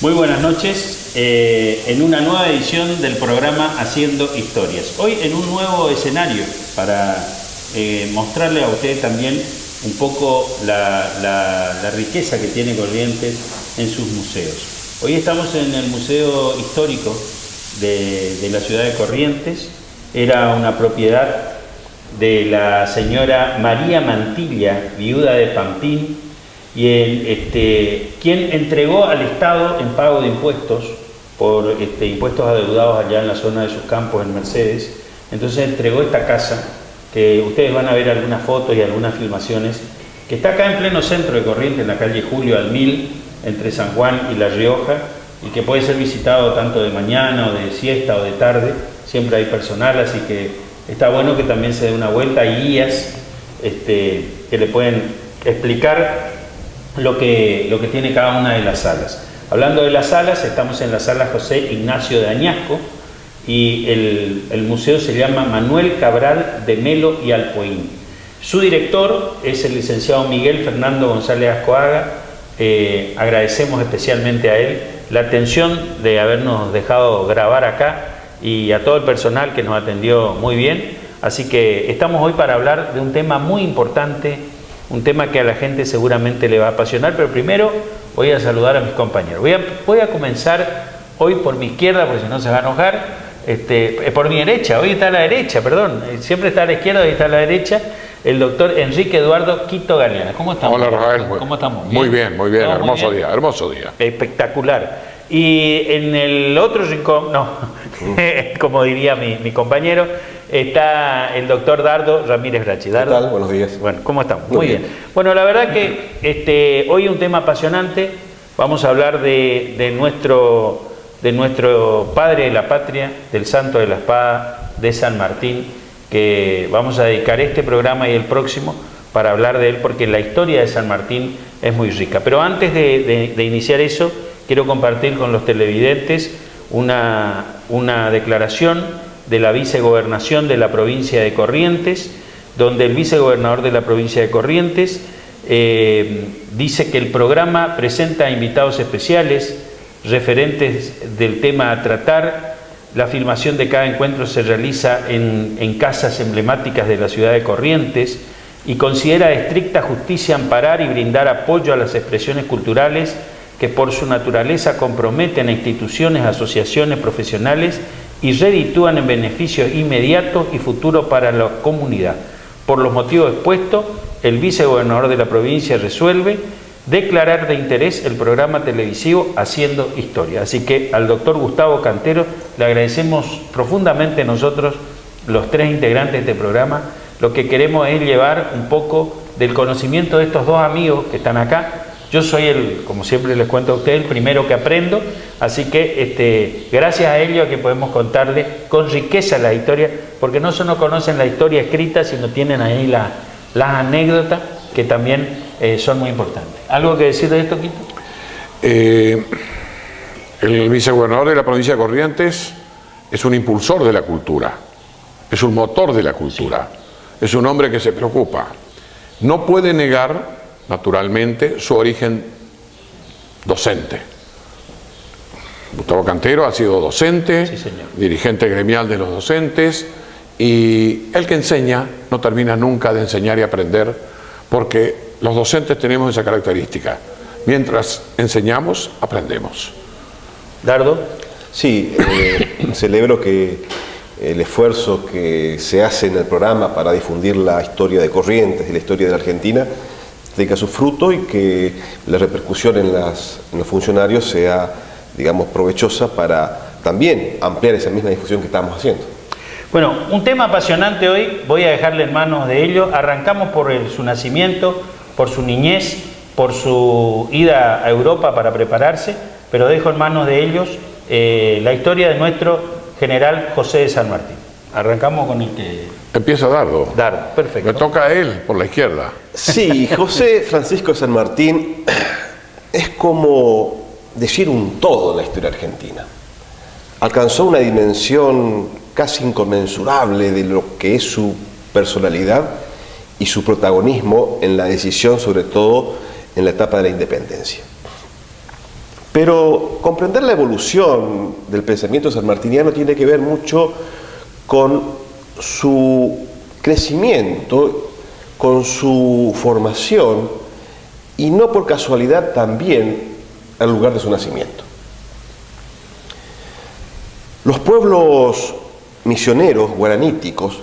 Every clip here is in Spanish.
Muy buenas noches, en una nueva edición del programa Haciendo Historias. Hoy en un nuevo escenario para mostrarle a ustedes también un poco la riqueza que tiene Corrientes en sus museos. Hoy estamos en el Museo Histórico de la ciudad de Corrientes. Era una propiedad de la señora María Mantilla, viuda de Pampín, y quien entregó al Estado en pago de impuestos, por impuestos adeudados allá en la zona de sus campos en Mercedes. Entonces entregó esta casa, que ustedes van a ver algunas fotos y algunas filmaciones, que está acá en pleno centro de Corrientes, en la calle Julio al 1000, entre San Juan y La Rioja, y que puede ser visitado tanto de mañana o de siesta o de tarde. Siempre hay personal, así que está bueno que también se dé una vuelta. Hay guías que le pueden explicar lo que tiene cada una de las salas. Hablando de las salas, estamos en la sala José Ignacio de Añasco, y el museo se llama Manuel Cabral de Melo y Alpoín. Su director es el licenciado Miguel Fernando González Ascoaga. Agradecemos especialmente a él la atención de habernos dejado grabar acá, y a todo el personal que nos atendió muy bien. Así que estamos hoy para hablar de un tema muy importante, un tema que a la gente seguramente le va a apasionar, pero primero voy a saludar a mis compañeros. Voy a comenzar hoy por mi izquierda, porque si no se va a enojar, por mi derecha. Hoy está a la derecha, perdón, siempre está a la izquierda, hoy está a la derecha, el doctor Enrique Eduardo Quito Galeana. ¿Cómo estamos? Hola, Rafael. ¿Cómo estamos? Muy bien, hermoso día, hermoso día. Espectacular. Y en el otro rincón, como diría mi compañero, está el doctor Dardo Ramírez Brachi. ¿Qué tal? Buenos días. Bueno, ¿cómo estamos? Muy bien. Bueno, la verdad que hoy un tema apasionante. Vamos a hablar de nuestro padre de la patria, del santo de la espada, de San Martín, que vamos a dedicar este programa y el próximo para hablar de él, porque la historia de San Martín es muy rica. Pero antes de iniciar eso, quiero compartir con los televidentes una declaración de la vicegobernación de la provincia de Corrientes, donde el vicegobernador de la provincia de Corrientes dice que el programa presenta invitados especiales, referentes del tema a tratar. La filmación de cada encuentro se realiza en casas emblemáticas de la ciudad de Corrientes, y considera de estricta justicia amparar y brindar apoyo a las expresiones culturales que por su naturaleza comprometen a instituciones, asociaciones profesionales y reditúan en beneficios inmediatos y futuros para la comunidad. Por los motivos expuestos, el vicegobernador de la provincia resuelve declarar de interés el programa televisivo Haciendo Historia. Así que al doctor Gustavo Cantero le agradecemos profundamente. Nosotros, los tres integrantes de este programa, lo que queremos es llevar un poco del conocimiento de estos dos amigos que están acá. Yo soy como siempre les cuento a ustedes, el primero que aprendo, así que gracias a ellos que podemos contarles con riqueza la historia, porque no solo conocen la historia escrita, sino tienen ahí las anécdotas que también son muy importantes. ¿Algo que decir de esto, Quito? El vicegobernador de la provincia de Corrientes es un impulsor de la cultura, es un motor de la cultura, es un hombre que se preocupa. No puede negar, naturalmente, su origen docente. Gustavo Cantero ha sido docente, sí, dirigente gremial de los docentes, y el que enseña no termina nunca de enseñar y aprender, porque los docentes tenemos esa característica. Mientras enseñamos, aprendemos. Dardo. Sí, celebro que el esfuerzo que se hace en el programa para difundir la historia de Corrientes y la historia de la Argentina tenga su fruto, y que la repercusión en los funcionarios sea, digamos, provechosa para también ampliar esa misma difusión que estamos haciendo. Bueno, un tema apasionante hoy, voy a dejarle en manos de ellos. Arrancamos por su nacimiento, por su niñez, por su ida a Europa para prepararse, pero dejo en manos de ellos la historia de nuestro general José de San Martín. Arrancamos con el que... Empieza Dardo. Dardo, perfecto. Me toca a él, por la izquierda. Sí, José Francisco de San Martín es como decir un todo en la historia argentina. Alcanzó una dimensión casi inconmensurable de lo que es su personalidad y su protagonismo en la decisión, sobre todo en la etapa de la independencia. Pero comprender la evolución del pensamiento sanmartiniano tiene que ver mucho con su crecimiento, con su formación y no por casualidad también al lugar de su nacimiento. Los pueblos misioneros guaraníticos,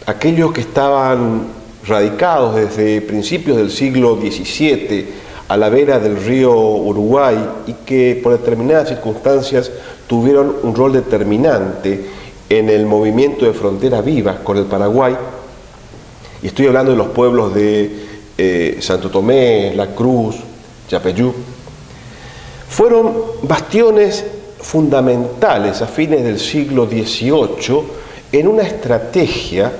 aquellos que estaban radicados desde principios del siglo XVII a la vera del río Uruguay y que por determinadas circunstancias tuvieron un rol determinante en el movimiento de frontera viva con el Paraguay, y estoy hablando de los pueblos de Santo Tomé, La Cruz, Yapeyú, fueron bastiones fundamentales a fines del siglo XVIII en una estrategia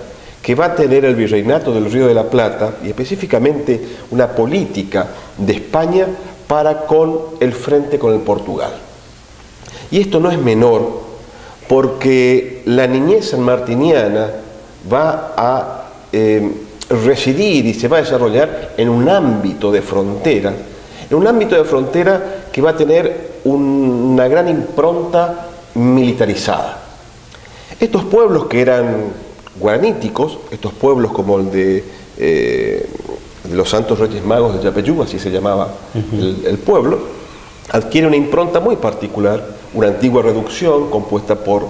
que va a tener el Virreinato del Río de la Plata y específicamente una política de España para con el frente con el Portugal. Y esto no es menor porque la niñez sanmartiniana va a residir y se va a desarrollar en un ámbito de frontera, que va a tener una gran impronta militarizada. Estos pueblos que eran guaraníticos, estos pueblos como el de los Santos Reyes Magos de Yapeyú, así se llamaba el pueblo, adquiere una impronta muy particular, una antigua reducción compuesta por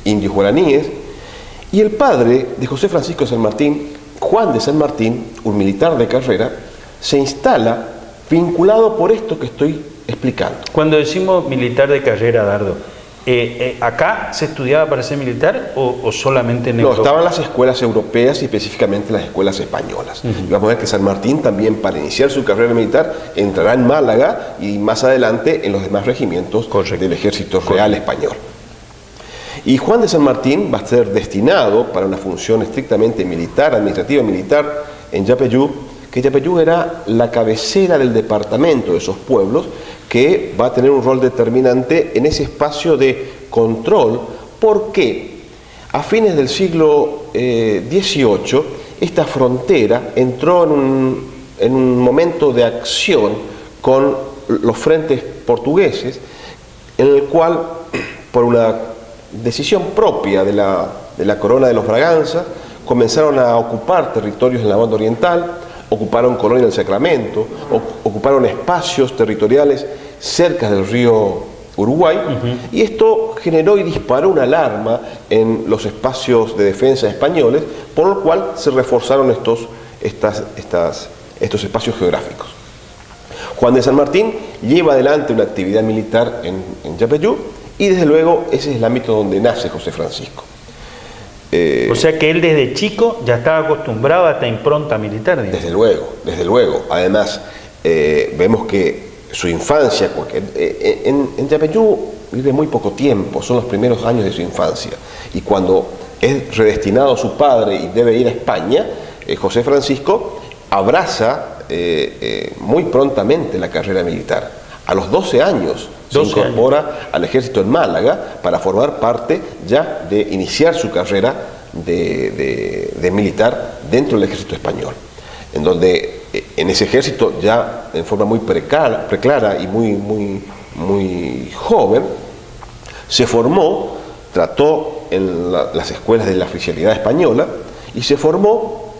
indios guaraníes, y el padre de José Francisco de San Martín, Juan de San Martín, un militar de carrera, se instala vinculado por esto que estoy explicando. Cuando decimos militar de carrera, Dardo, ¿acá se estudiaba para ser militar o solamente en Europa? No, estaban las escuelas europeas y específicamente las escuelas españolas. Y vamos a ver que San Martín también, para iniciar su carrera militar, entrará en Málaga y más adelante en los demás regimientos del ejército real español. Y Juan de San Martín va a ser destinado para una función estrictamente militar, administrativa militar, en Yapeyú, que Yapeyú era la cabecera del departamento de esos pueblos, que va a tener un rol determinante en ese espacio de control, porque a fines del siglo XVIII esta frontera entró en un momento de acción con los frentes portugueses, en el cual, por una decisión propia de la corona de los Braganza, comenzaron a ocupar territorios en la banda oriental, ocuparon Colonia del Sacramento, ocuparon espacios territoriales cerca del río Uruguay, y esto generó y disparó una alarma en los espacios de defensa españoles, por lo cual se reforzaron estos espacios geográficos. Juan de San Martín lleva adelante una actividad militar en Yapeyú, y desde luego ese es el ámbito donde nace José Francisco. O sea que él desde chico ya estaba acostumbrado a esta impronta militar, digamos. Desde luego. Además, vemos que su infancia, porque en Yapeyú vive muy poco tiempo, son los primeros años de su infancia, y cuando es redestinado a su padre y debe ir a España, José Francisco abraza muy prontamente la carrera militar. A los 12 años se incorpora al ejército en Málaga para formar parte ya de iniciar su carrera de militar dentro del ejército español, en donde en ese ejército ya en forma muy preclara y muy joven se formó, trató en las escuelas de la oficialidad española y se formó,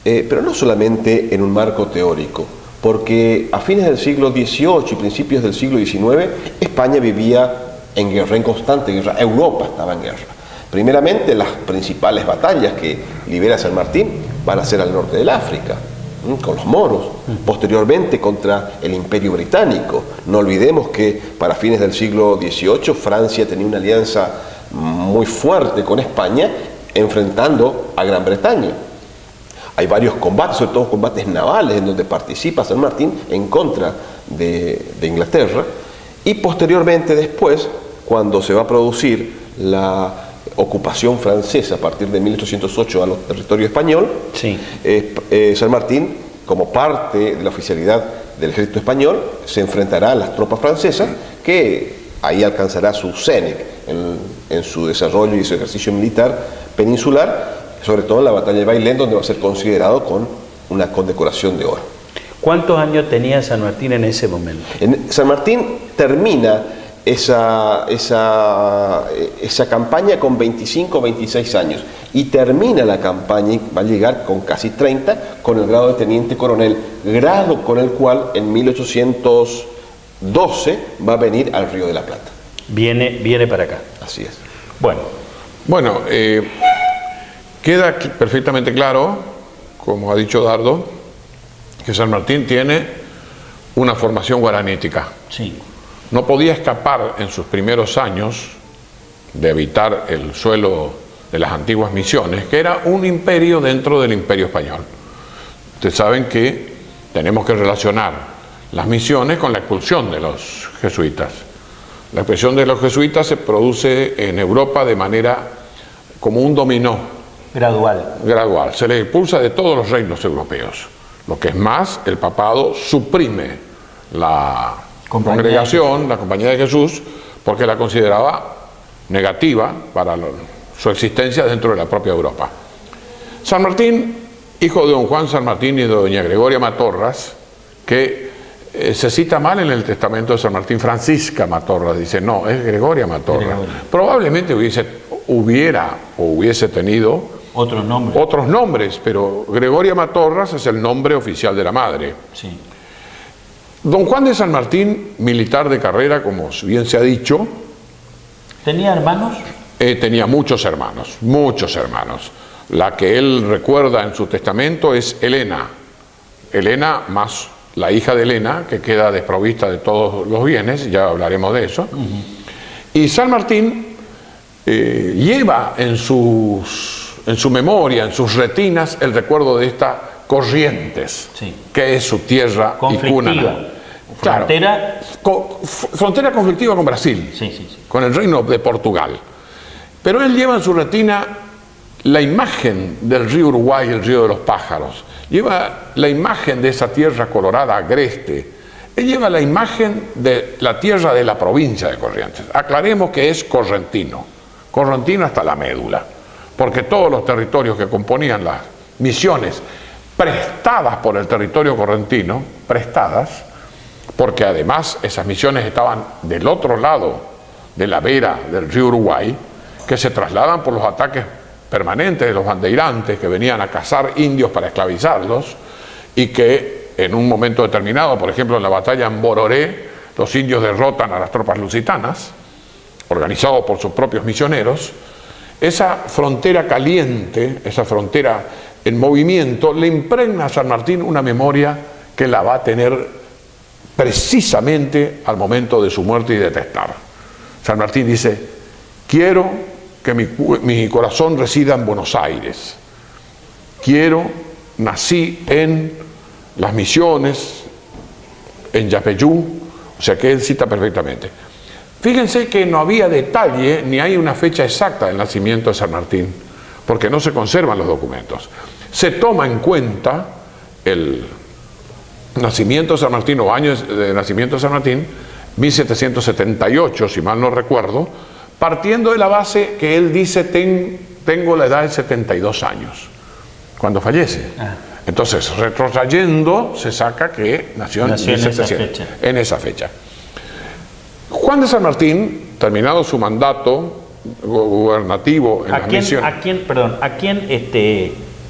pero no solamente en un marco teórico, porque a fines del siglo XVIII y principios del siglo XIX, España vivía en guerra, en constante guerra, Europa estaba en guerra. Primeramente, las principales batallas que libera San Martín van a ser al norte del África, con los moros, posteriormente contra el Imperio Británico. No olvidemos que para fines del siglo XVIII, Francia tenía una alianza muy fuerte con España, enfrentando a Gran Bretaña. Hay varios combates, sobre todo combates navales, en donde participa San Martín en contra de Inglaterra, y posteriormente después, cuando se va a producir la ocupación francesa a partir de 1808 a los territorios español, San Martín, como parte de la oficialidad del ejército español, se enfrentará a las tropas francesas, que ahí alcanzará su cenit en su desarrollo y su ejercicio militar peninsular, sobre todo en la batalla de Bailén, donde va a ser considerado con una condecoración de oro. ¿Cuántos años tenía San Martín en ese momento? San Martín termina esa campaña con 25 o 26 años y termina la campaña y va a llegar con casi 30 con el grado de teniente coronel, grado con el cual en 1812 va a venir al Río de la Plata. Viene para acá. Así es. Bueno, queda perfectamente claro, como ha dicho Dardo, que San Martín tiene una formación guaranítica. Sí. No podía escapar en sus primeros años de habitar el suelo de las antiguas misiones, que era un imperio dentro del imperio español. Ustedes saben que tenemos que relacionar las misiones con la expulsión de los jesuitas. La expulsión de los jesuitas se produce en Europa de manera como un dominó. Gradual. Se les expulsa de todos los reinos europeos. Lo que es más, el papado suprime la congregación, la Compañía de Jesús, porque la consideraba negativa para su existencia dentro de la propia Europa. San Martín, hijo de don Juan San Martín y de doña Gregoria Matorras, que se cita mal en el testamento de San Martín, Francisca Matorras, dice, no, es Gregoria Matorras. Probablemente hubiese tenido otros nombres, pero Gregoria Matorras es el nombre oficial de la madre. Sí. Don Juan de San Martín, militar de carrera, como bien se ha dicho. ¿Tenía hermanos? Tenía muchos hermanos. La que él recuerda en su testamento es Elena. Elena más la hija de Elena, que queda desprovista de todos los bienes, ya hablaremos de eso. Y San Martín lleva en su memoria, en sus retinas, el recuerdo de esta Corrientes, que es su tierra y cuna. Frontera. Claro, frontera conflictiva con Brasil, con el reino de Portugal. Pero él lleva en su retina la imagen del río Uruguay, el río de los pájaros. Lleva la imagen de esa tierra colorada agreste. Él lleva la imagen de la tierra de la provincia de Corrientes. Aclaremos que es correntino hasta la médula, porque todos los territorios que componían las misiones prestadas por el territorio correntino, porque además esas misiones estaban del otro lado de la vera del río Uruguay, que se trasladan por los ataques permanentes de los bandeirantes que venían a cazar indios para esclavizarlos, y que en un momento determinado, por ejemplo en la batalla en Bororé, los indios derrotan a las tropas lusitanas, organizados por sus propios misioneros. Esa frontera caliente, esa frontera en movimiento, le impregna a San Martín una memoria que la va a tener precisamente al momento de su muerte y de testar. San Martín dice, quiero que mi corazón resida en Buenos Aires. Nací en las Misiones, en Yapeyú, o sea que él cita perfectamente. Fíjense que no había detalle ni hay una fecha exacta del nacimiento de San Martín, porque no se conservan los documentos. Se toma en cuenta el nacimiento de San Martín o años de nacimiento de San Martín, 1778, si mal no recuerdo, partiendo de la base que él dice tengo la edad de 72 años, cuando fallece. Entonces, retrotrayendo, se saca que nació en 1700, en esa fecha. Juan de San Martín, terminado su mandato gubernativo en las misiones. ¿A quién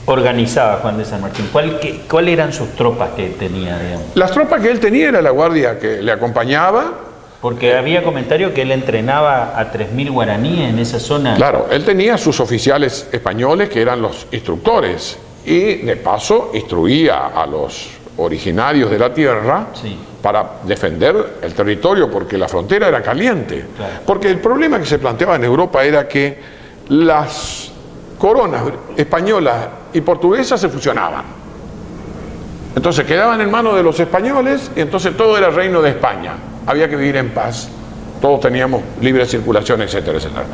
organizaba Juan de San Martín? ¿Cuáles eran sus tropas que tenía, digamos? Las tropas que él tenía era la guardia que le acompañaba. Porque había comentarios que él entrenaba a 3.000 guaraníes en esa zona. Claro, él tenía sus oficiales españoles que eran los instructores y de paso instruía a los originarios de la tierra para defender el territorio, porque la frontera era caliente. Claro. Porque el problema que se planteaba en Europa era que las coronas españolas y portuguesas se fusionaban. Entonces quedaban en manos de los españoles y entonces todo era reino de España. Había que vivir en paz, todos teníamos libre circulación, etcétera, etcétera.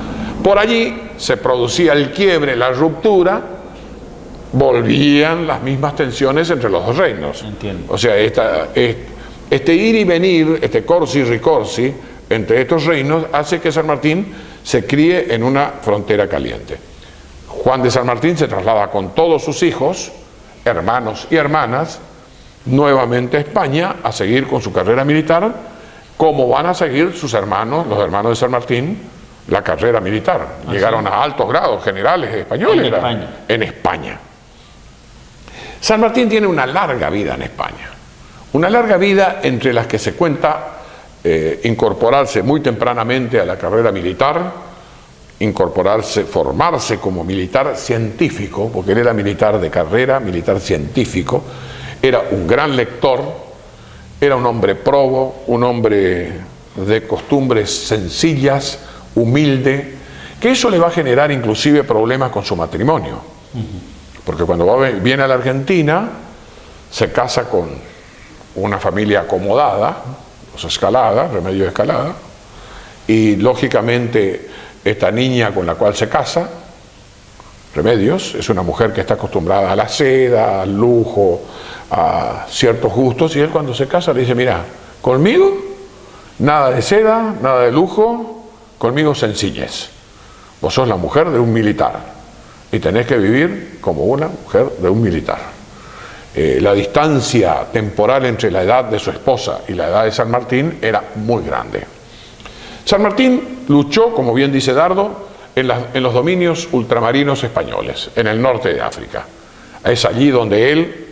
Por allí se producía el quiebre, la ruptura, volvían las mismas tensiones entre los dos reinos. Entiendo. O sea, este ir y venir, este corsi y ricorsi entre estos reinos hace que San Martín se críe en una frontera caliente. Juan de San Martín se traslada con todos sus hijos, hermanos y hermanas, nuevamente a España a seguir con su carrera militar, como van a seguir sus hermanos, los hermanos de San Martín, la carrera militar. Llegaron a altos grados, generales españoles en España. San Martín tiene una larga vida en España, una larga vida entre las que se cuenta incorporarse muy tempranamente a la carrera militar, incorporarse, formarse como militar científico, porque él era militar de carrera, militar científico, era un gran lector, era un hombre probo, un hombre de costumbres sencillas, humilde, que eso le va a generar inclusive problemas con su matrimonio. Porque cuando viene a la Argentina, se casa con una familia acomodada, Escalada, Remedios Escalada, y lógicamente esta niña con la cual se casa, Remedios, es una mujer que está acostumbrada a la seda, al lujo, a ciertos gustos, y él cuando se casa le dice: mira, conmigo nada de seda, nada de lujo, conmigo sencillez. Vos sos la mujer de un militar y tenés que vivir como una mujer de un militar. La distancia temporal entre la edad de su esposa y la edad de San Martín era muy grande. San Martín luchó, como bien dice Dardo, en los dominios ultramarinos españoles, en el norte de África. Es allí donde él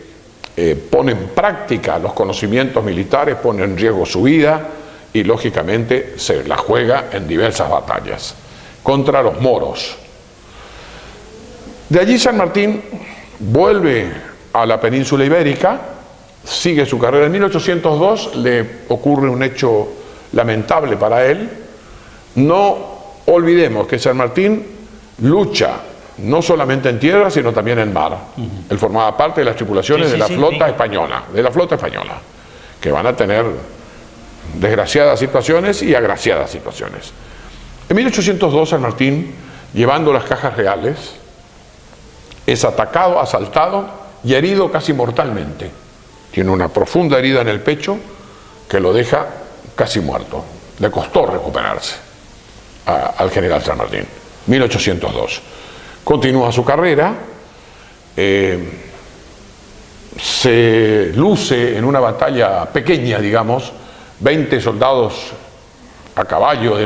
pone en práctica los conocimientos militares, pone en riesgo su vida y lógicamente se la juega en diversas batallas contra los moros. De allí San Martín vuelve a la península ibérica, sigue su carrera. En 1802 le ocurre un hecho lamentable para él. No olvidemos que San Martín lucha no solamente en tierra, sino también en mar. Él formaba parte de las tripulaciones de la flota española, que van a tener desgraciadas situaciones y agraciadas situaciones. En 1802 San Martín, llevando las cajas reales, es atacado, asaltado y herido casi mortalmente. Tiene una profunda herida en el pecho que lo deja casi muerto. Le costó recuperarse al general San Martín. 1802. Continúa su carrera, se luce en una batalla pequeña, digamos, 20 soldados a caballo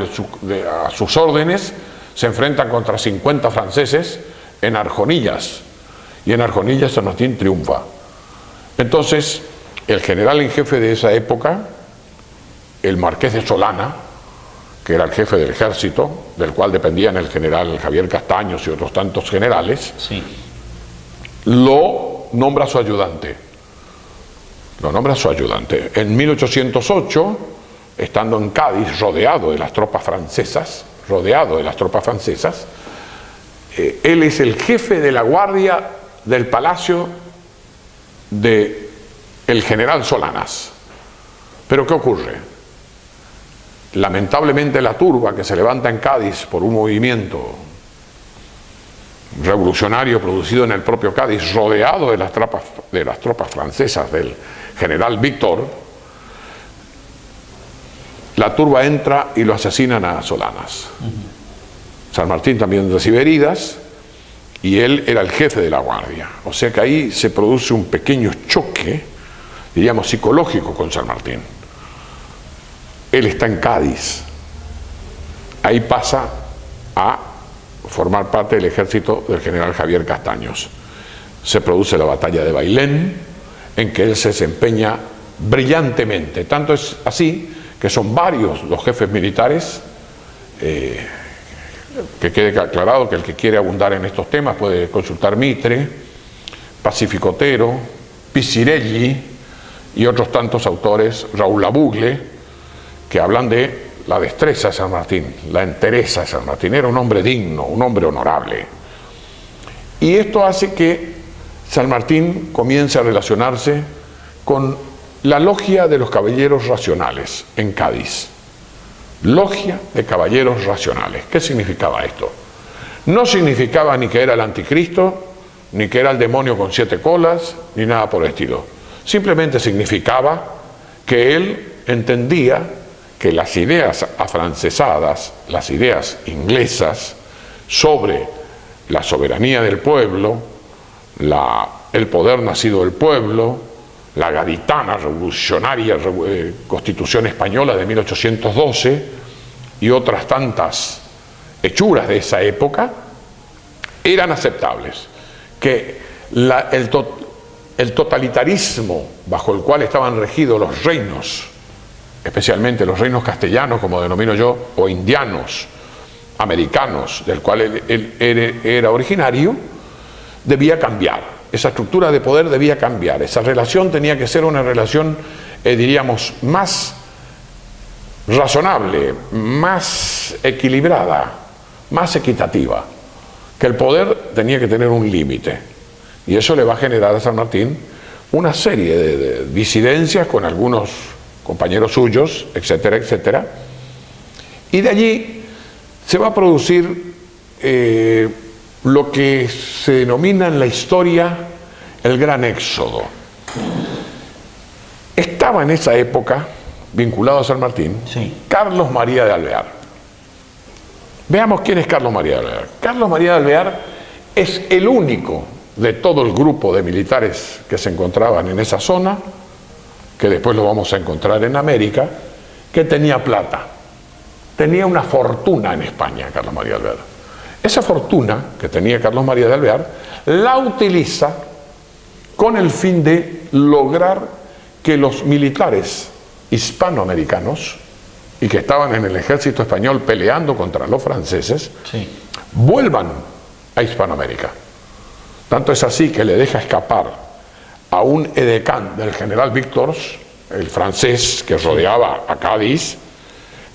a sus órdenes, se enfrentan contra 50 franceses en Arjonillas, y en Arjonillas San Martín triunfa. Entonces, el general en jefe de esa época, el marqués de Solana, que era el jefe del ejército, del cual dependían el general Javier Castaños y otros tantos generales, sí, lo nombra su ayudante. En 1808, estando en Cádiz, rodeado de las tropas francesas, él es el jefe de la guardia del palacio del general Solanas. Pero ¿qué ocurre? Lamentablemente la turba que se levanta en Cádiz por un movimiento revolucionario producido en el propio Cádiz, rodeado de las tropas francesas del general Víctor, la turba entra y lo asesinan a Solanas. San Martín también recibe heridas y él era el jefe de la guardia. O sea que ahí se produce un pequeño choque, diríamos psicológico, con San Martín. Él está en Cádiz. Ahí pasa a formar parte del ejército del general Javier Castaños. Se produce la batalla de Bailén, en que él se desempeña brillantemente. Tanto es así que son varios los jefes militares, que quede aclarado que el que quiere abundar en estos temas puede consultar Mitre, Pacífico Otero, Pisirelli y otros tantos autores, Raúl Labugle, que hablan de la destreza de San Martín, la entereza de San Martín. Era un hombre digno, un hombre honorable. Y esto hace que San Martín comience a relacionarse con la logia de los caballeros racionales en Cádiz. Logia de caballeros racionales. ¿Qué significaba esto? No significaba ni que era el anticristo, ni que era el demonio con 7 colas, ni nada por el estilo. Simplemente significaba que él entendía que las ideas afrancesadas, las ideas inglesas sobre la soberanía del pueblo, el poder nacido del pueblo, la gaditana, revolucionaria Constitución Española de 1812 y otras tantas hechuras de esa época, eran aceptables. Que el totalitarismo bajo el cual estaban regidos los reinos, especialmente los reinos castellanos, como denomino yo, o indianos, americanos, del cual él era originario, debía cambiar. Esa estructura de poder debía cambiar. Esa relación tenía que ser una relación, diríamos, más razonable, más equilibrada, más equitativa. Que el poder tenía que tener un límite. Y eso le va a generar a San Martín una serie de disidencias con algunos compañeros suyos, etcétera, etcétera. Y de allí se va a producir lo que se denomina en la historia el Gran Éxodo. Estaba en esa época, vinculado a San Martín, sí, Carlos María de Alvear. Veamos quién es Carlos María de Alvear. Carlos María de Alvear es el único de todo el grupo de militares que se encontraban en esa zona, que después lo vamos a encontrar en América, que tenía plata. Tenía una fortuna en España, Carlos María de Alvear. Esa fortuna que tenía Carlos María de Alvear la utiliza con el fin de lograr que los militares hispanoamericanos y que estaban en el ejército español peleando contra los franceses, sí, vuelvan a Hispanoamérica. Tanto es así que le deja escapar a un edecán del general Victors, el francés que rodeaba a Cádiz,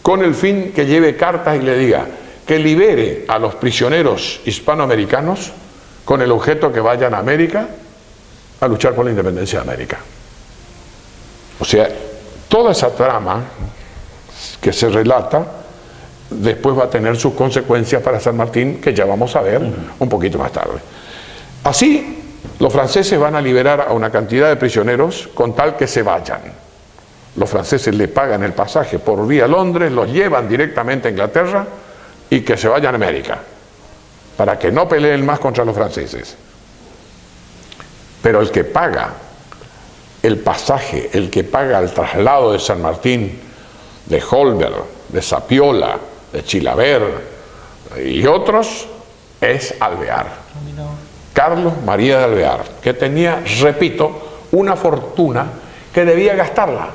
con el fin que lleve cartas y le diga que libere a los prisioneros hispanoamericanos con el objeto que vayan a América a luchar por la independencia de América. O sea, toda esa trama que se relata después va a tener sus consecuencias para San Martín, que ya vamos a ver un poquito más tarde. Así, los franceses van a liberar a una cantidad de prisioneros con tal que se vayan. Los franceses le pagan el pasaje por vía Londres, los llevan directamente a Inglaterra y que se vayan a América, para que no peleen más contra los franceses. Pero el que paga el pasaje, el que paga el traslado de San Martín, de Holberg, de Sapiola, de Chilaver y otros, es Alvear. Carlos María de Alvear, que tenía, repito, una fortuna que debía gastarla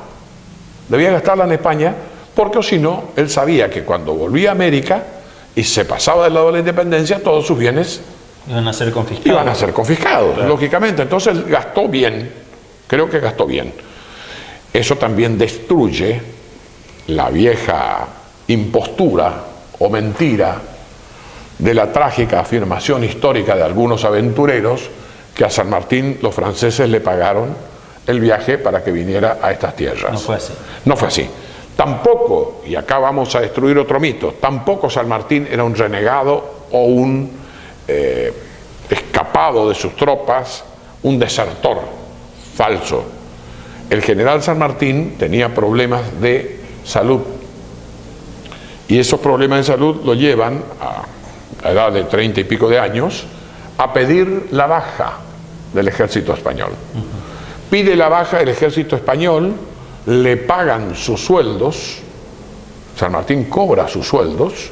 en España, porque si no, él sabía que cuando volvía a América y se pasaba del lado de la independencia, todos sus bienes iban a ser confiscados. Claro. Lógicamente. Entonces gastó bien, creo que gastó bien. Eso también destruye la vieja impostura o mentira de la trágica afirmación histórica de algunos aventureros que a San Martín los franceses le pagaron el viaje para que viniera a estas tierras. No fue así. No fue así. Tampoco, y acá vamos a destruir otro mito, tampoco San Martín era un renegado o un escapado de sus tropas, un desertor falso. El general San Martín tenía problemas de salud y esos problemas de salud lo llevan a la edad de 30 y pico de años a pedir la baja del ejército español. Pide la baja del ejército español, le pagan sus sueldos, San Martín cobra sus sueldos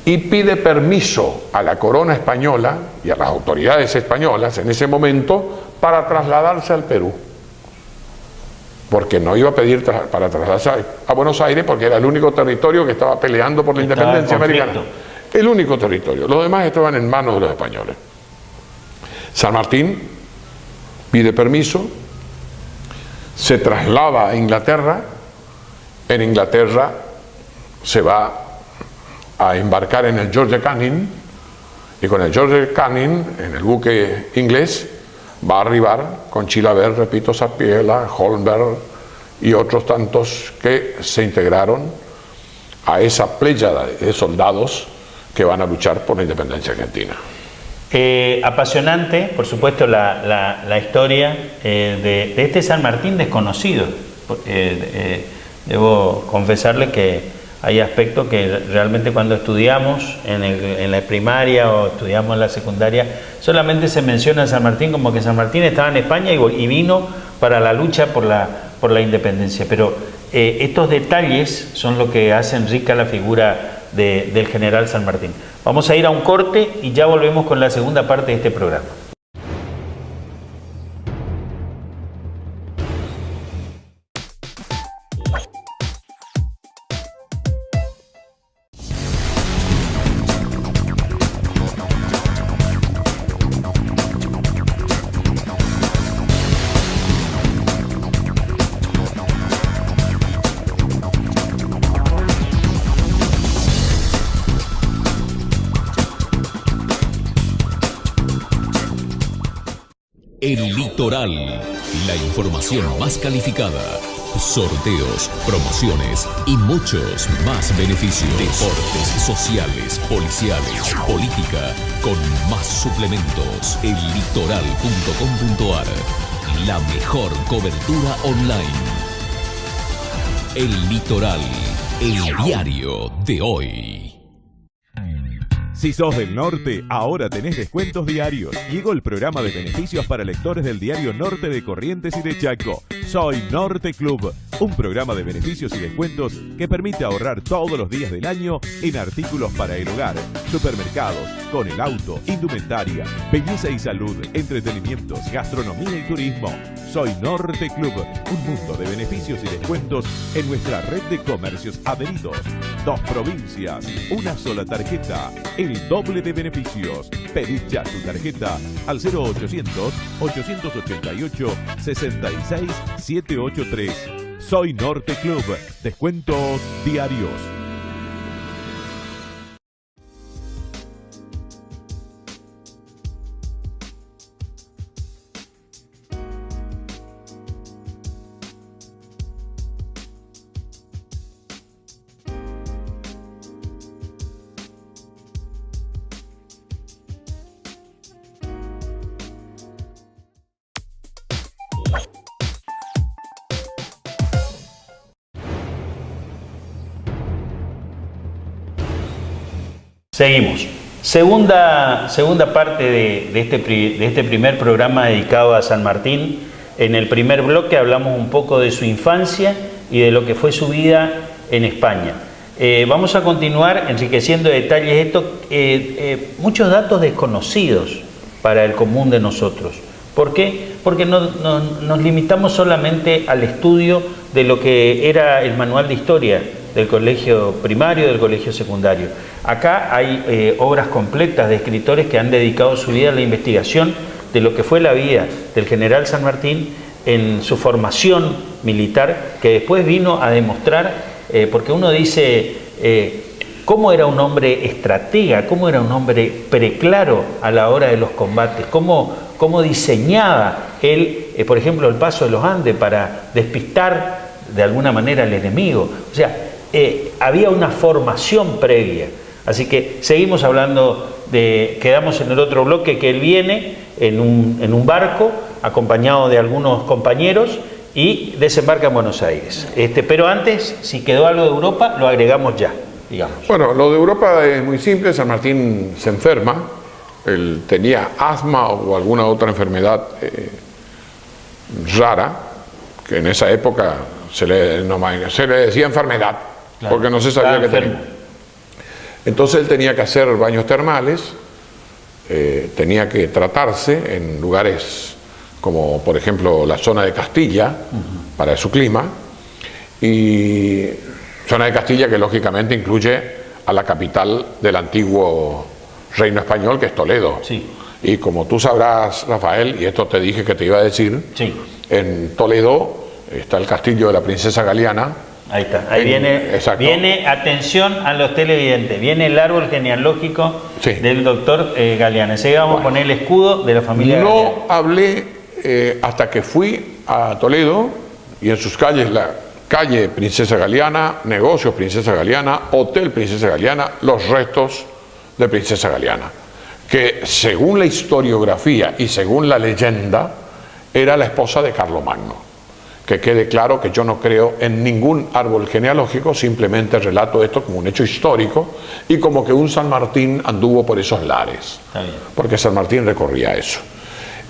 y pide permiso a la corona española y a las autoridades españolas en ese momento para trasladarse al Perú. Porque no iba a pedir para trasladarse a Buenos Aires porque era el único territorio que estaba peleando por la independencia americana. El único territorio. Los demás estaban en manos de los españoles. San Martín pide permiso, se traslada a Inglaterra. En Inglaterra se va a embarcar en el George Canning y con el George Canning, en el buque inglés, va a arribar con Chilaver, repito, Sapiola, Holberg y otros tantos que se integraron a esa pléyada de soldados que van a luchar por la independencia argentina. Apasionante, por supuesto, la historia de este San Martín desconocido. Debo confesarle que hay aspectos que realmente cuando estudiamos en la primaria o estudiamos en la secundaria, solamente se menciona a San Martín como que San Martín estaba en España y vino para la lucha por la independencia. Pero estos detalles son lo que hacen rica la figura del general San Martín. Vamos a ir a un corte y ya volvemos con la segunda parte de este programa. El Litoral, la información más calificada, sorteos, promociones y muchos más beneficios. Deportes, sociales, policiales, política, con más suplementos. Ellitoral.com.ar, la mejor cobertura online. El Litoral, el diario de hoy. Si sos del norte, ahora tenés descuentos diarios. Llegó el programa de beneficios para lectores del diario Norte de Corrientes y de Chaco. Soy Norte Club, un programa de beneficios y descuentos que permite ahorrar todos los días del año en artículos para el hogar, supermercados, con el auto, indumentaria, belleza y salud, entretenimientos, gastronomía y turismo. Soy Norte Club, un mundo de beneficios y descuentos en nuestra red de comercios adheridos. 2 provincias, una sola tarjeta, el doble de beneficios. Pedí ya tu tarjeta al 0800-888-66-783. Soy Norte Club, descuentos diarios. Seguimos. Segunda parte de este primer programa dedicado a San Martín. En el primer bloque hablamos un poco de su infancia y de lo que fue su vida en España. Vamos a continuar enriqueciendo detalles esto, muchos datos desconocidos para el común de nosotros. ¿Por qué? Porque nos limitamos solamente al estudio de lo que era el manual de historia del colegio primario, del colegio secundario. Acá hay obras completas de escritores que han dedicado su vida a la investigación de lo que fue la vida del general San Martín en su formación militar, que después vino a demostrar, porque uno dice, cómo era un hombre estratega, cómo era un hombre preclaro a la hora de los combates, cómo diseñaba él, por ejemplo, el paso de los Andes para despistar de alguna manera al enemigo. O sea, había una formación previa. Así que seguimos hablando quedamos en el otro bloque, que él viene en un barco acompañado de algunos compañeros y desembarca en Buenos Aires. Pero antes, si quedó algo de Europa, lo agregamos ya, digamos. Bueno, lo de Europa es muy simple. San Martín se enferma, él tenía asma o alguna otra enfermedad rara, que en esa época se le decía enfermedad, claro, porque no se sabía que tenía. Entonces él tenía que hacer baños termales, tenía que tratarse en lugares como por ejemplo la zona de Castilla, para su clima, y zona de Castilla que lógicamente incluye a la capital del antiguo reino español, que es Toledo. Sí. Y como tú sabrás, Rafael, y esto te dije que te iba a decir, sí, en Toledo está el castillo de la princesa Galiana. Ahí está, ahí viene, atención a los televidentes, viene el árbol genealógico, sí, del doctor Galiana. Enseguida vamos a poner el escudo de la familia Galiana. No hablé hasta que fui a Toledo y en sus calles, la calle Princesa Galiana, negocios Princesa Galiana, hotel Princesa Galiana, los restos de Princesa Galiana, que según la historiografía y según la leyenda era la esposa de Carlomagno. Que quede claro que yo no creo en ningún árbol genealógico, simplemente relato esto como un hecho histórico y como que un San Martín anduvo por esos lares. Está bien. Porque San Martín recorría eso.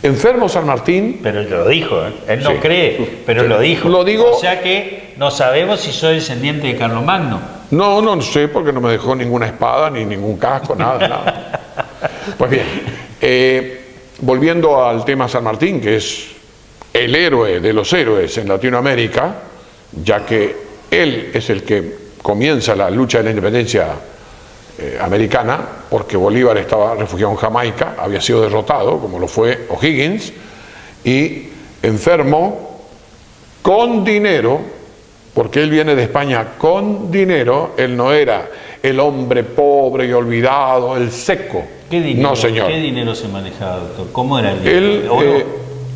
Enfermo San Martín... Pero lo dijo, ¿eh? Él no Sí. cree, pero Sí. lo dijo. Lo digo- O sea que no sabemos si soy descendiente de Carlomagno. No sé, porque no me dejó ninguna espada, ni ningún casco, nada. Pues bien, volviendo al tema San Martín, que es el héroe de los héroes en Latinoamérica, ya que él es el que comienza la lucha de la independencia americana, porque Bolívar estaba refugiado en Jamaica, había sido derrotado, como lo fue O'Higgins, y enfermo con dinero, porque él viene de España con dinero, él no era el hombre pobre y olvidado, el seco. ¿Qué dinero, No, señor. ¿Qué dinero se manejaba, doctor? ¿Cómo era el dinero? Él ¿Oro?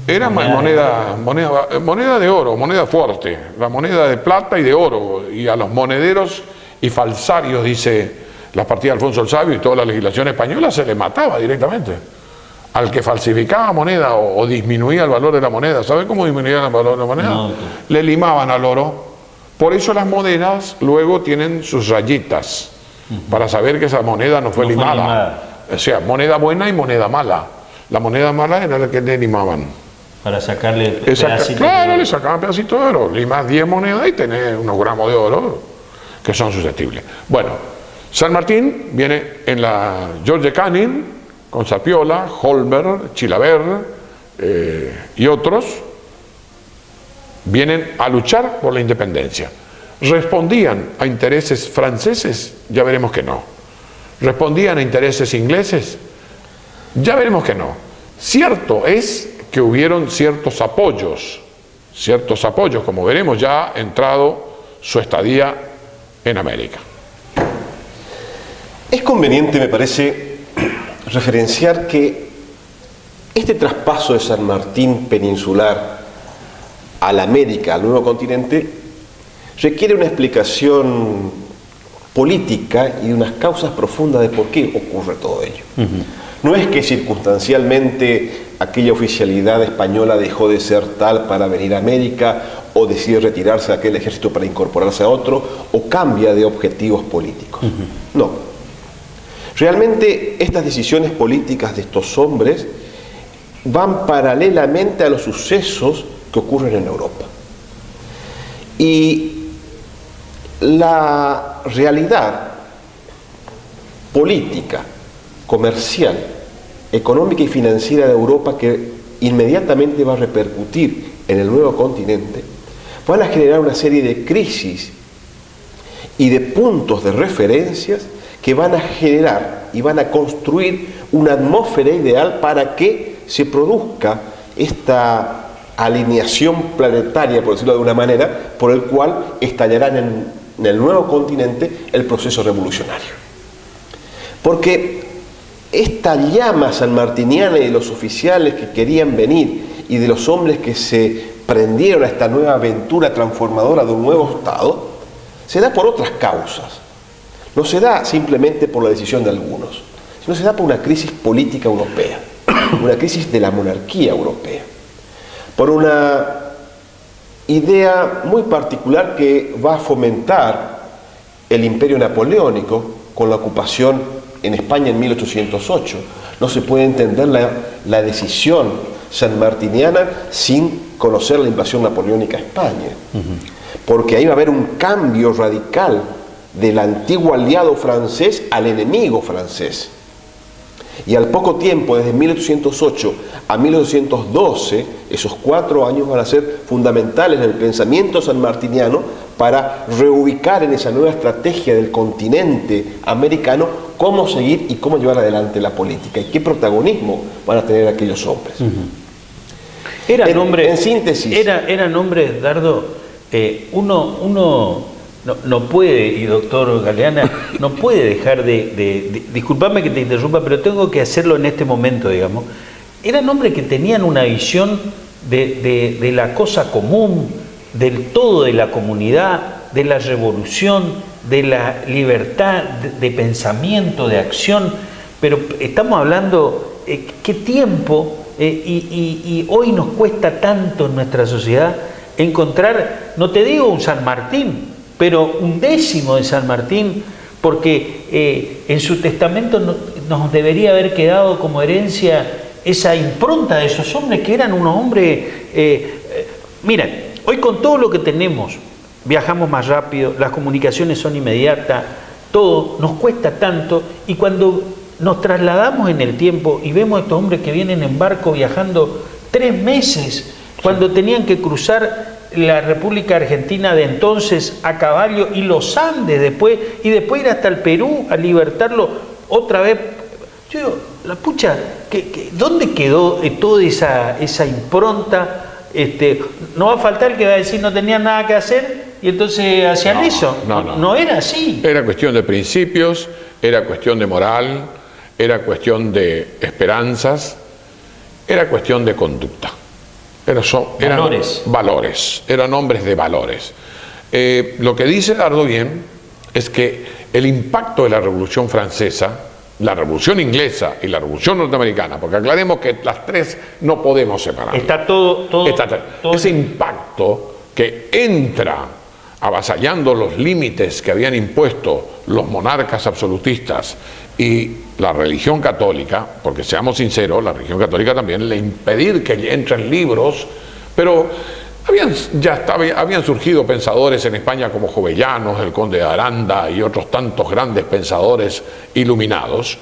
era moneda de oro, moneda fuerte, la moneda de plata y de oro, y a los monederos y falsarios, dice la partida de Alfonso el Sabio y toda la legislación española, se le mataba directamente. Al que falsificaba moneda o disminuía el valor de la moneda, ¿sabe cómo disminuía el valor de la moneda? No, Le limaban al oro. Por eso las monedas luego tienen sus rayitas, para saber que esa moneda no fue No fue limada. limada. O sea, moneda buena y moneda mala. La moneda mala era la que le limaban. Para sacarle Exacto. pedacitos. Claro, de- le sacaban pedacitos de oro. Limas 10 monedas y tenés unos gramos de oro que son susceptibles. Bueno, San Martín viene en la George Canning, con Sapiola, Holmer, Chilavert y otros, vienen a luchar por la independencia. ¿Respondían a intereses franceses? Ya veremos que no. ¿Respondían a intereses ingleses? Ya veremos que no. Cierto es que hubieron ciertos apoyos, como veremos ya entrado su estadía en América. Es conveniente, me parece, referenciar que este traspaso de San Martín peninsular a la América, al nuevo continente, requiere una explicación política y unas causas profundas de por qué ocurre todo ello. No es que circunstancialmente aquella oficialidad española dejó de ser tal para venir a América, o decide retirarse de aquel ejército para incorporarse a otro, o cambia de objetivos políticos. No. Realmente estas decisiones políticas de estos hombres van paralelamente a los sucesos que ocurren en Europa. Y la realidad política, comercial, económica y financiera de Europa, que inmediatamente va a repercutir en el nuevo continente, van a generar una serie de crisis y de puntos de referencias que van a generar y van a construir una atmósfera ideal para que se produzca esta alineación planetaria, por decirlo de alguna manera, por el cual estallará en el nuevo continente el proceso revolucionario. Porque esta llama sanmartiniana y de los oficiales que querían venir y de los hombres que se prendieron a esta nueva aventura transformadora de un nuevo Estado, se da por otras causas. No se da simplemente por la decisión de algunos, sino se da por una crisis política europea, una crisis de la monarquía europea, por una idea muy particular que va a fomentar el imperio napoleónico con la ocupación en España en 1808. No se puede entender la decisión sanmartiniana sin conocer la invasión napoleónica a España, porque ahí va a haber un cambio radical del antiguo aliado francés al enemigo francés. Y al poco tiempo, desde 1808 a 1812, esos 4 años van a ser fundamentales en el pensamiento sanmartiniano para reubicar en esa nueva estrategia del continente americano cómo seguir y cómo llevar adelante la política y qué protagonismo van a tener aquellos hombres. Eran hombres, en síntesis. Eran hombres, Dardo, uno no puede, y doctor Galeana, no puede dejar disculpame que te interrumpa, pero tengo que hacerlo en este momento, digamos. Eran hombres que tenían una visión de la cosa común, del todo de la comunidad, de la revolución, de la libertad de pensamiento, de acción, pero estamos hablando, ¿qué tiempo? Y hoy nos cuesta tanto en nuestra sociedad encontrar, no te digo un San Martín, pero un décimo de San Martín, porque en su testamento nos debería haber quedado como herencia esa impronta de esos hombres que eran unos hombres... Mira, hoy con todo lo que tenemos, viajamos más rápido, las comunicaciones son inmediatas, todo nos cuesta tanto, y cuando nos trasladamos en el tiempo y vemos a estos hombres que vienen en barco viajando 3 meses, cuando tenían que cruzar la República Argentina de entonces a caballo y los Andes después, y después ir hasta el Perú a libertarlo otra vez. Yo digo, la pucha, ¿dónde quedó toda esa impronta? No va a faltar el que va a decir no tenían nada que hacer y entonces hacían eso. No era así. Era cuestión de principios, era cuestión de moral, era cuestión de esperanzas, era cuestión de conducta. Eran valores, eran hombres de valores. Lo que dice Ardovien es que el impacto de la Revolución Francesa, la Revolución Inglesa y la Revolución Norteamericana, porque aclaremos que las tres no podemos separar. Está todo. Ese impacto que entra avasallando los límites que habían impuesto los monarcas absolutistas y la religión católica, porque seamos sinceros, la religión católica también le impedir que entren libros, pero habían surgido pensadores en España como Jovellanos, el conde de Aranda y otros tantos grandes pensadores iluminados.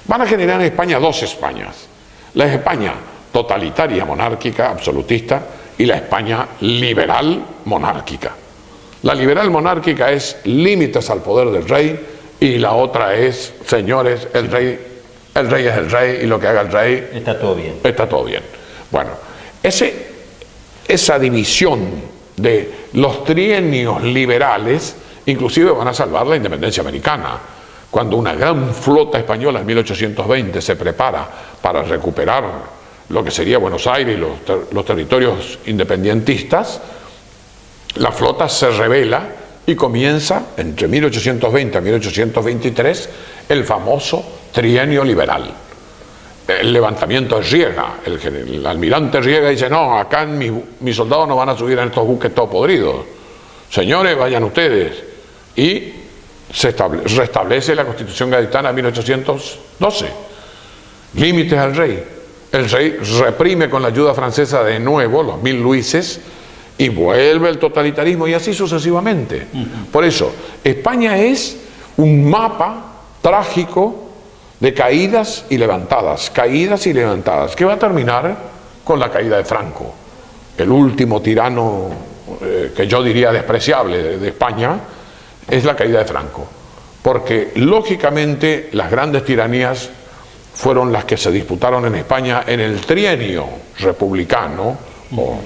Van a generar en España 2 Españas: la España totalitaria, monárquica, absolutista, y la España liberal, monárquica. La liberal monárquica es límites al poder del rey, y la otra es, señores, el rey es el rey, y lo que haga el rey está todo bien. Está todo bien. Bueno, esa división de los trienios liberales inclusive van a salvar la independencia americana. Cuando una gran flota española en 1820 se prepara para recuperar lo que sería Buenos Aires y los territorios independentistas, la flota se rebela y comienza entre 1820 y 1823 el famoso trienio liberal. El levantamiento de Riega, el almirante Riega dice: no, acá mis soldados no van a subir en estos buques todos podridos, señores, vayan ustedes. Y se restablece la Constitución gaditana de 1812, límites al rey. El rey reprime con la ayuda francesa de nuevo los 1000 luises y vuelve el totalitarismo, y así sucesivamente. Por eso, España es un mapa trágico de caídas y levantadas, que va a terminar con la caída de Franco, el último tirano que yo diría despreciable de España. Es la caída de Franco, porque lógicamente las grandes tiranías fueron las que se disputaron en España en el trienio republicano, o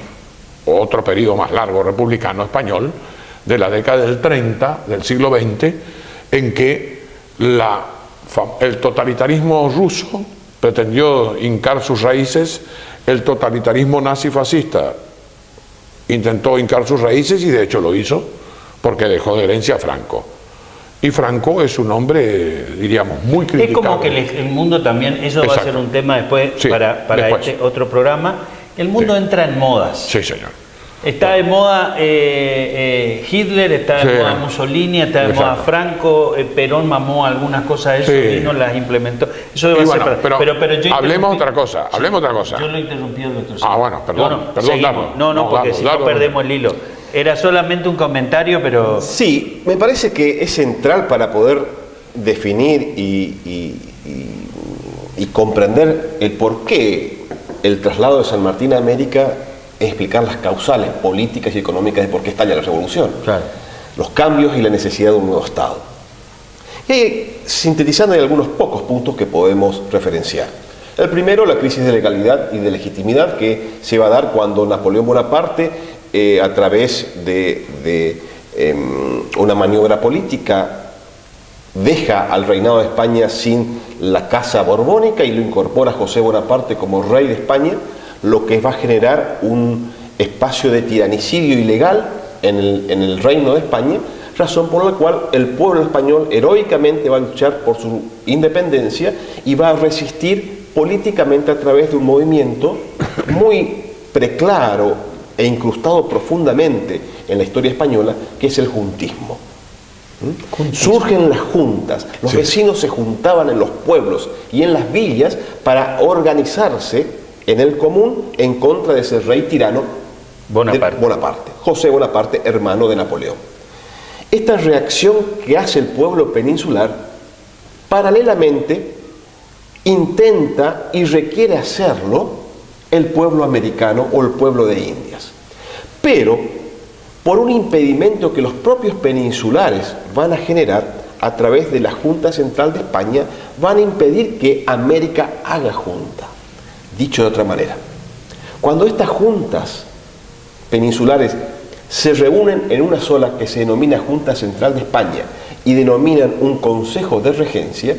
otro periodo más largo republicano español, de la década del 30 del siglo XX, en que el totalitarismo ruso pretendió hincar sus raíces, el totalitarismo nazi-fascista intentó hincar sus raíces, y de hecho lo hizo, porque dejó de herencia a Franco. Y Franco es un hombre, diríamos, muy criticado. Es como que el mundo también, eso Exacto. va a ser un tema después, Sí, para después. este otro programa. El mundo entra en modas. Sí, señor. Está de moda Hitler, está de moda Mussolini, está de moda Franco, Perón mamó algunas cosas de eso y no las implementó. Eso va a ser pero yo hablemos otra cosa. Yo lo interrumpí al doctor. Bueno, perdón, Dardo. No, porque si no perdemos el hilo. Era solamente un comentario, pero... Sí, me parece que es central para poder definir y comprender el por qué el traslado de San Martín a América es explicar las causales políticas y económicas de por qué estalla la revolución. Claro. Los cambios y la necesidad de un nuevo Estado. Y sintetizando, hay algunos pocos puntos que podemos referenciar. El primero, la crisis de legalidad y de legitimidad que se va a dar cuando Napoleón Bonaparte, a través de una maniobra política, deja al reinado de España sin la casa borbónica y lo incorpora a José Bonaparte como rey de España, lo que va a generar un espacio de tiranicidio ilegal en el reino de España, razón por la cual el pueblo español heroicamente va a luchar por su independencia y va a resistir políticamente a través de un movimiento muy preclaro, e incrustado profundamente en la historia española, que es el juntismo. Surgen las juntas, los vecinos se juntaban en los pueblos y en las villas para organizarse en el común en contra de ese rey tirano Bonaparte, José Bonaparte, hermano de Napoleón. Esta reacción que hace el pueblo peninsular, paralelamente intenta y requiere hacerlo el pueblo americano o el pueblo de Indias. Pero por un impedimento que los propios peninsulares van a generar a través de la Junta Central de España, van a impedir que América haga junta. Dicho de otra manera, cuando estas juntas peninsulares se reúnen en una sola que se denomina Junta Central de España y denominan un Consejo de Regencia,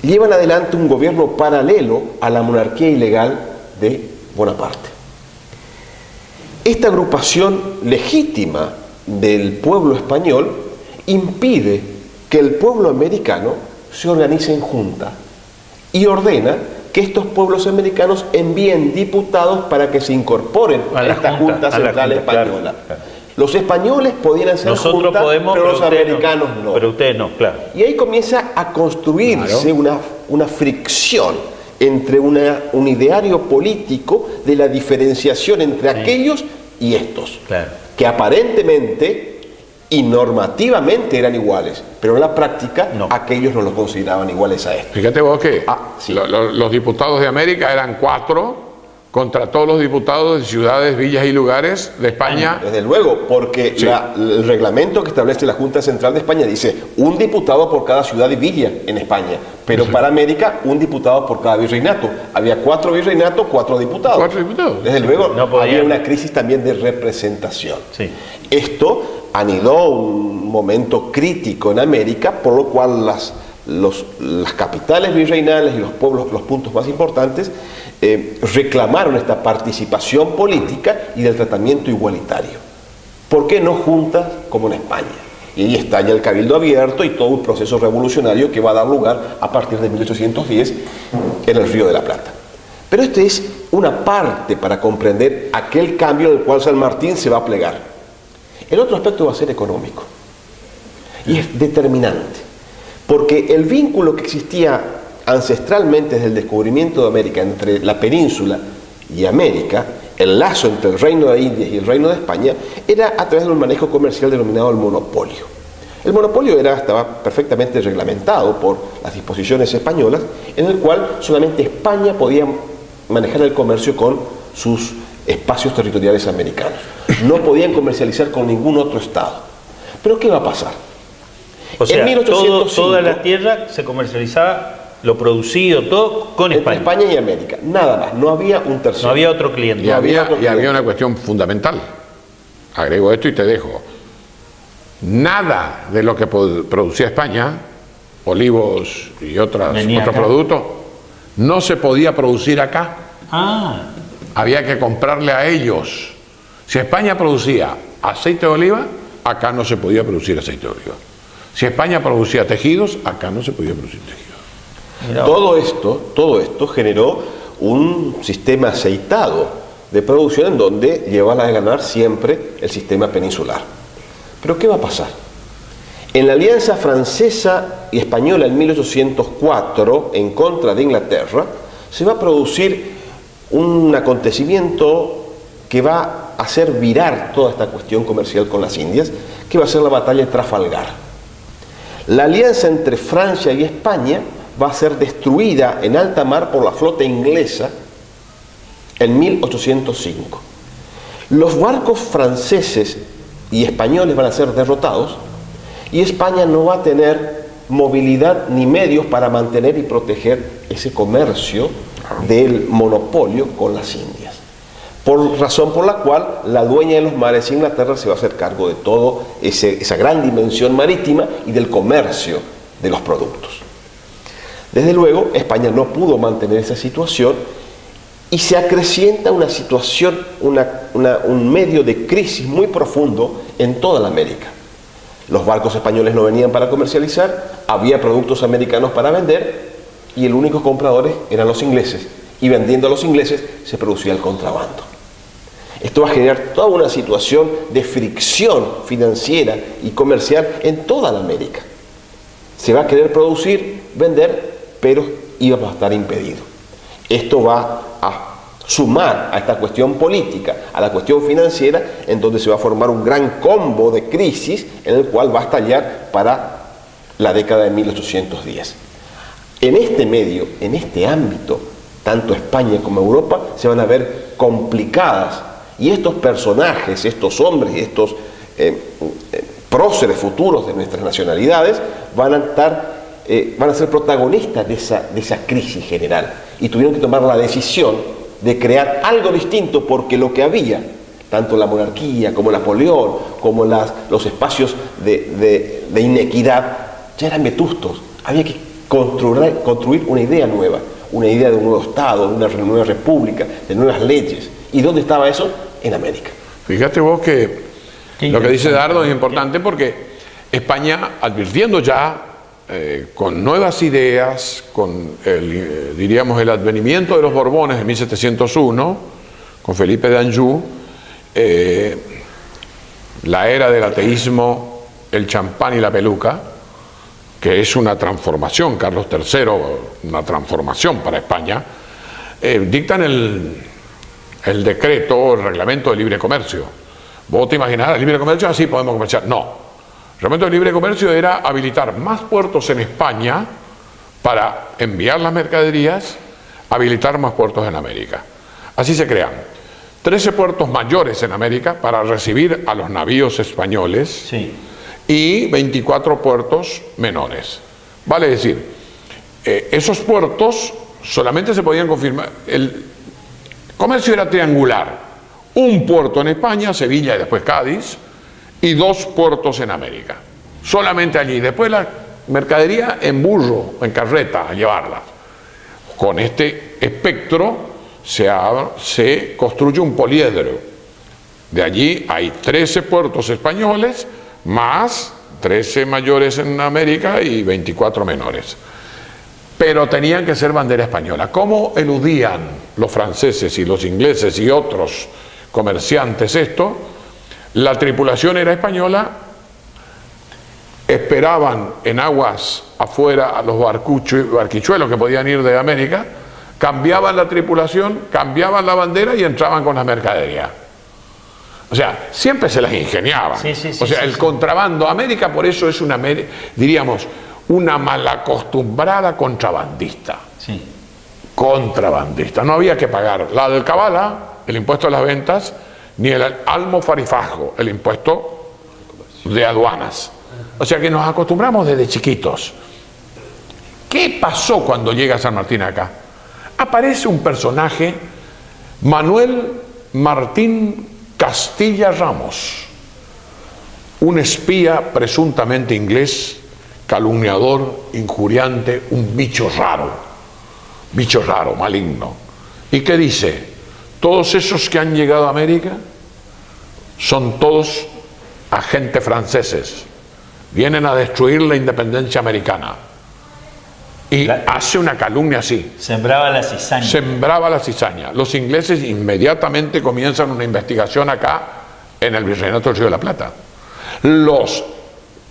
llevan adelante un gobierno paralelo a la monarquía ilegal de Bonaparte. Esta agrupación legítima del pueblo español impide que el pueblo americano se organice en junta y ordena que estos pueblos americanos envíen diputados para que se incorporen a esta Junta Central Española. Claro. Los españoles podían hacer nosotros junta, podemos, pero los americanos no. Pero ustedes no, claro. Y ahí comienza a construirse una fricción entre un ideario político de la diferenciación entre aquellos y estos, que aparentemente y normativamente eran iguales, pero en la práctica aquellos no los consideraban iguales a estos. Fíjate vos que los diputados de América eran 4 contra todos los diputados de ciudades, villas y lugares de España. Desde luego, porque el reglamento que establece la Junta Central de España dice un diputado por cada ciudad y villa en España, pero para América un diputado por cada virreinato. Había 4 virreinatos, 4 diputados. 4 diputados. Desde luego había una crisis también de representación. Esto anidó un momento crítico en América, por lo cual las capitales virreinales y los pueblos, los puntos más importantes, reclamaron esta participación política y del tratamiento igualitario. ¿Por qué no juntas como en España? Y ahí está ya el Cabildo Abierto y todo un proceso revolucionario que va a dar lugar a partir de 1810 en el Río de la Plata. Pero esta es una parte para comprender aquel cambio en el cual San Martín se va a plegar. El otro aspecto va a ser económico y es determinante, porque el vínculo que existía ancestralmente desde el descubrimiento de América entre la península y América, el lazo entre el Reino de Indias y el Reino de España, era a través de un manejo comercial denominado el monopolio. El monopolio estaba perfectamente reglamentado por las disposiciones españolas, en el cual solamente España podía manejar el comercio con sus espacios territoriales americanos. No podían comercializar con ningún otro estado. ¿Pero qué va a pasar? O sea, en 1805, toda la tierra se comercializaba, lo producido, todo con España. Entre España y América, nada más, no había un tercero. No había otro cliente. Y había una cuestión fundamental. Agrego esto y te dejo. Nada de lo que producía España, olivos y otros productos, no se podía producir acá. Había que comprarle a ellos. Si España producía aceite de oliva, acá no se podía producir aceite de oliva. Si España producía tejidos, acá no se podía producir tejidos. Todo esto generó un sistema aceitado de producción en donde lleva a ganar siempre el sistema peninsular. Pero ¿qué va a pasar? En la alianza francesa y española en 1804 en contra de Inglaterra, se va a producir un acontecimiento que va a hacer virar toda esta cuestión comercial con las Indias, que va a ser la batalla de Trafalgar. La alianza entre Francia y España va a ser destruida en alta mar por la flota inglesa en 1805. Los barcos franceses y españoles van a ser derrotados y España no va a tener movilidad ni medios para mantener y proteger ese comercio del monopolio con las Indias. Por razón por la cual la dueña de los mares, Inglaterra, se va a hacer cargo de todo esa gran dimensión marítima y del comercio de los productos. Desde luego, España no pudo mantener esa situación y se acrecienta una situación, un medio de crisis muy profundo en toda la América. Los barcos españoles no venían para comercializar, había productos americanos para vender y el único compradores eran los ingleses, y vendiendo a los ingleses se producía el contrabando. Esto va a generar toda una situación de fricción financiera y comercial en toda la América. Se va a querer producir, vender, pero íbamos a estar impedidos. Esto va a sumar a esta cuestión política, a la cuestión financiera, en donde se va a formar un gran combo de crisis en el cual va a estallar para la década de 1810. En este medio, en este ámbito, tanto España como Europa se van a ver complicadas, y estos personajes, estos hombres y estos próceres futuros de nuestras nacionalidades van a ser protagonistas de esa crisis general, y tuvieron que tomar la decisión de crear algo distinto, porque lo que había, tanto la monarquía como Napoleón, como los espacios de inequidad, ya eran vetustos. Había que construir una idea nueva, una idea de un nuevo Estado, de una nueva república, de nuevas leyes. ¿Y dónde estaba eso? En América. Fíjate vos que lo que dice Dardo es importante, porque España, advirtiendo ya con nuevas ideas, con diríamos el advenimiento de los Borbones en 1701, con Felipe de Anjou, la era del ateísmo, el champán y la peluca, que es una transformación, Carlos III, una transformación para España, dictan el decreto, el reglamento de libre comercio. Vos te imaginarás, el libre comercio, así podemos comerciar. No. El reglamento de libre comercio era habilitar más puertos en España para enviar las mercaderías, habilitar más puertos en América. Así se crean 13 puertos mayores en América para recibir a los navíos españoles, sí, y 24 puertos menores. Vale decir, esos puertos solamente se podían confirmar. El comercio era triangular: un puerto en España, Sevilla y después Cádiz, y 2 puertos en América. Solamente allí. Después la mercadería en burro, en carreta, a llevarla. Con este espectro se construye un poliedro. De allí hay 13 puertos españoles, más 13 mayores en América y 24 menores. Pero tenían que ser bandera española. ¿Cómo eludían los franceses y los ingleses y otros comerciantes esto? La tripulación era española, esperaban en aguas afuera a los barquichuelos que podían ir de América, cambiaban la tripulación, cambiaban la bandera y entraban con la mercadería. O sea, siempre se las ingeniaban. El contrabando, América por eso es diríamos, una malacostumbrada contrabandista. Sí. Contrabandista. No había que pagar la alcabala, el impuesto a las ventas, ni el almofarifajo, el impuesto de aduanas. O sea que nos acostumbramos desde chiquitos. ¿Qué pasó cuando llega San Martín acá? Aparece un personaje, Manuel Martín Castilla Ramos, un espía presuntamente inglés, calumniador, injuriante, un bicho raro, maligno. ¿Y qué dice? Todos esos que han llegado a América son todos agentes franceses, vienen a destruir la independencia americana. Y hace una calumnia así. Sembraba la cizaña. Sembraba la cizaña. Los ingleses inmediatamente comienzan una investigación acá en el Virreinato del Río de la Plata. Los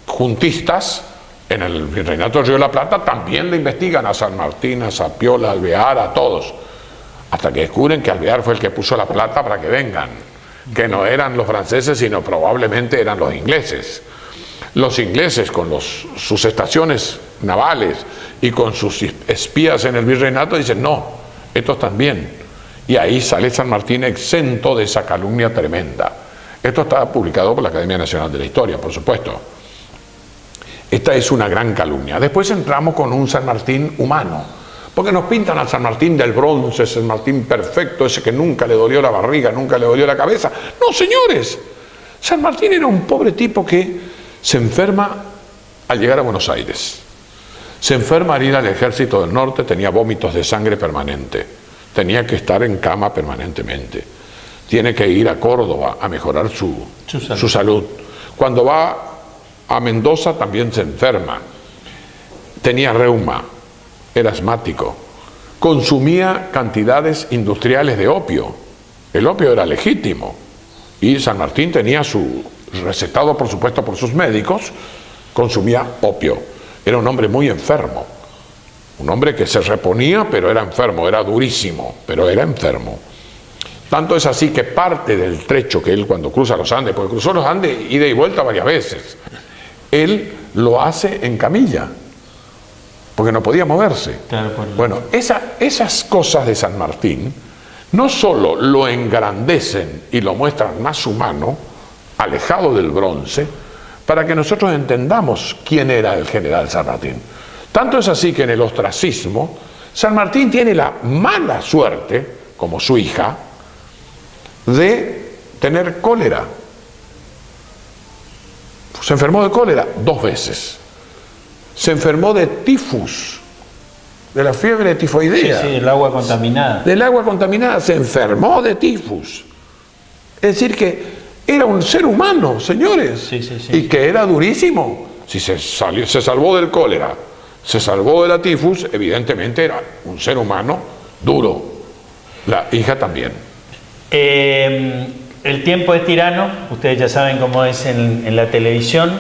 juntistas en el Virreinato del Río de la Plata también le investigan a San Martín, a Sapiola, a Alvear, a todos. Hasta que descubren que Alvear fue el que puso la plata para que vengan. Que no eran los franceses, sino probablemente eran los ingleses. Los ingleses con sus estaciones navales y con sus espías en el virreinato dicen no, estos también. Y ahí sale San Martín exento de esa calumnia tremenda. Esto está publicado por la Academia Nacional de la Historia, por supuesto. Esta es una gran calumnia. Después entramos con un San Martín humano, porque nos pintan al San Martín del bronce, San Martín perfecto, ese que nunca le dolió la barriga, nunca le dolió la cabeza. No, señores, San Martín era un pobre tipo que se enferma al llegar a Buenos Aires. Se enferma al ir al Ejército del Norte, tenía vómitos de sangre permanente, tenía que estar en cama permanentemente, tiene que ir a Córdoba a mejorar su salud. Cuando va a Mendoza también se enferma, tenía reuma, era asmático, consumía cantidades industriales de opio, El opio era legítimo y San Martín tenía su recetado, por supuesto, por sus médicos, consumía opio. Era un hombre muy enfermo, un hombre que se reponía, pero era enfermo, era durísimo, pero era enfermo. Tanto es así que parte del trecho que él cuando cruza los Andes, porque cruzó los Andes ida y vuelta varias veces, él lo hace en camilla, porque no podía moverse. Claro, bueno, esas cosas de San Martín no solo lo engrandecen y lo muestran más humano, alejado del bronce, para que nosotros entendamos quién era el general San Martín. Tanto es así que en el ostracismo, San Martín tiene la mala suerte, como su hija, de tener cólera. Se enfermó de cólera 2 veces. Se enfermó de tifus, de la fiebre tifoidea. Sí, el agua contaminada. Del agua contaminada, se enfermó de tifus. Es decir que era un ser humano, señores, y que era durísimo. Si se salvó del cólera, se salvó de la tifus, evidentemente era un ser humano duro. La hija también. El tiempo es tirano, ustedes ya saben cómo es en la televisión.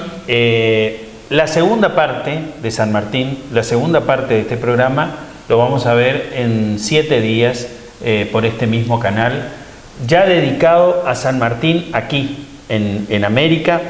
La segunda parte de San Martín, la segunda parte de este programa, lo vamos a ver en 7 días por este mismo canal, ya dedicado a San Martín aquí, en América,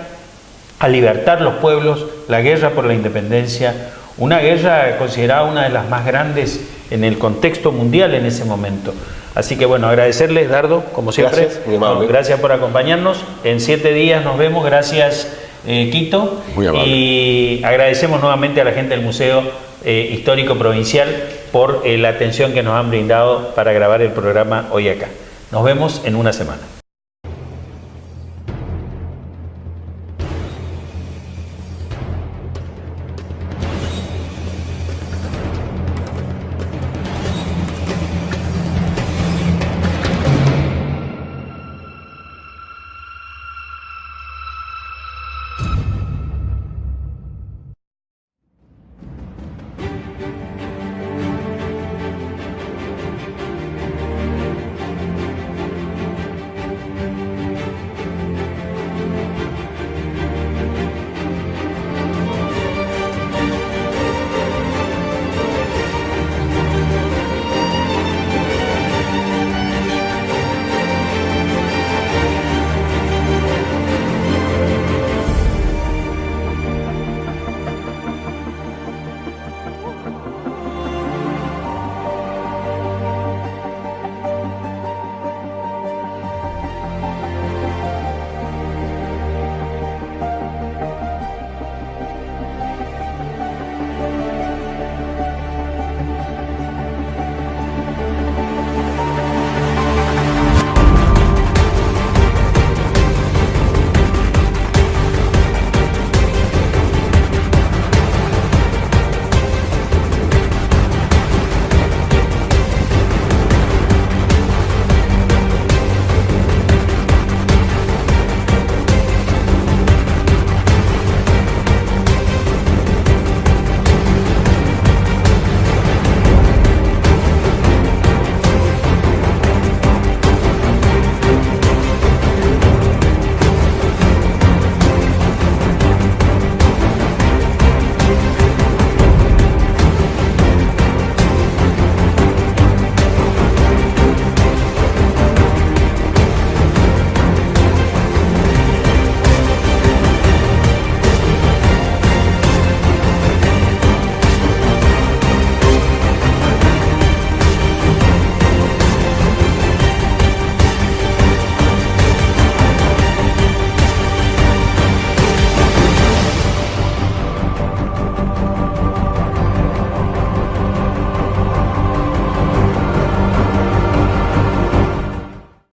a libertar los pueblos, la guerra por la independencia, una guerra considerada una de las más grandes en el contexto mundial en ese momento. Así que bueno, agradecerles, Dardo, como siempre. Gracias, muy amable. Gracias por acompañarnos. En 7 días nos vemos. Gracias, Quito. Muy amable. Y agradecemos nuevamente a la gente del Museo Histórico Provincial por la atención que nos han brindado para grabar el programa hoy acá. Nos vemos en una semana.